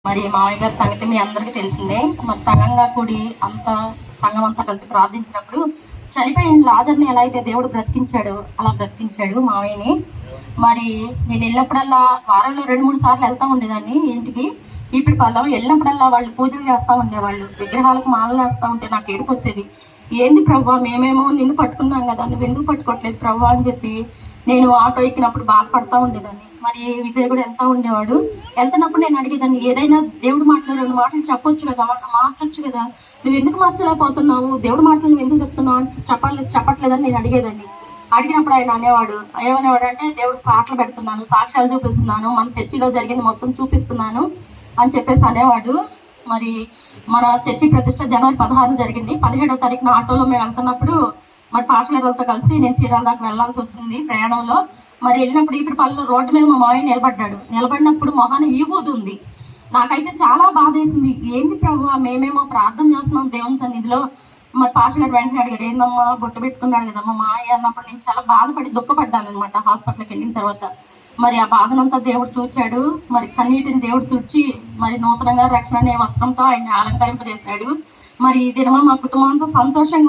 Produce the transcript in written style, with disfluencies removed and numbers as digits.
మరి మామయ్య గారి సంగతి మీ అందరికీ తెలిసిందే. మరి సంఘంగా కూడి సంఘం అంతా కలిసి ప్రార్థించినప్పుడు చనిపోయిన లాజర్ని ఎలా అయితే దేవుడు బ్రతికించాడు అలా బ్రతికించాడు మామయ్యని. మరి నేను వెళ్ళినప్పుడల్లా వారంలో 2-3 సార్లు వెళ్తూ ఉండేదాన్ని ఇంటికి. ఈపిడిపాలెం వెళ్ళినప్పుడల్లా వాళ్ళు పూజలు చేస్తూ ఉండేవాళ్ళు, విగ్రహాలకు మాలలు వేస్తూ ఉంటే నాకు ఏడుపు వచ్చేది. ఏంది ప్రవ్వా, మేమేమో నిన్ను పట్టుకున్నాం కదా, నువ్వు ఎందుకు పట్టుకోవట్లేదు ప్రవ్వా అని చెప్పి నేను ఆటో ఎక్కినప్పుడు బాధపడతా ఉండేదాన్ని. మరి విజయ్ కూడా వెళ్తూ ఉండేవాడు. వెళ్తున్నప్పుడు నేను అడిగేదాన్ని, ఏదైనా దేవుడి మాటలు 2 మాటలు చెప్పొచ్చు కదా, మార్చొచ్చు కదా, నువ్వు ఎందుకు మార్చలేకపోతున్నావు, దేవుడి మాటలు నువ్వు ఎందుకు చెప్తున్నావు అంటే చెప్పట్లేదని నేను అడిగేదాన్ని. అడిగినప్పుడు ఆయన ఏమనేవాడు అంటే, దేవుడు పాటలు పెడుతున్నాను, సాక్ష్యాలు చూపిస్తున్నాను, మన చర్చిలో జరిగింది మొత్తం చూపిస్తున్నాను అని చెప్పేసి అనేవాడు. మరి మన చర్చి ప్రతిష్ట జనవరి 16 జరిగింది. 17వ తారీఖున ఆటోలో మేము వెళ్తున్నప్పుడు మరి పాస్టర్ గారులతో కలిసి నేను చీరాల దాకా వెళ్ళాల్సి వచ్చింది ప్రయాణంలో. మరి వెళ్ళినప్పుడు ఈపిడిపాలెంలో రోడ్డు మీద మా మావయ్య నిలబడినప్పుడు మొహాన ఈబూది ఉంది. నాకైతే చాలా బాధ వేసింది. ఏంది ప్రభువా, మేమేమో ప్రార్థన చేస్తున్నాం దేవుని సన్నిధిలో, మరి పాస్టర్ గారు వెంటనే అడిగారు, ఏందమ్మా బొట్టు పెట్టుకున్నాడు కదా మా మావయ్య అన్నప్పుడు నేను చాలా బాధపడి దుఃఖపడ్డాను అనమాట. హాస్పిటల్కి వెళ్ళిన తర్వాత మరి ఆ బాధనంతా దేవుడు చూచాడు. మరి కన్నీటిని దేవుడు తుడిచి మరి నూతనంగా రక్షణ అనే వస్త్రంతో ఆయన అలంకరింపజేశాడు. మరి ఈ దినమా మా కుటుంబం అంతా సంతోషంగా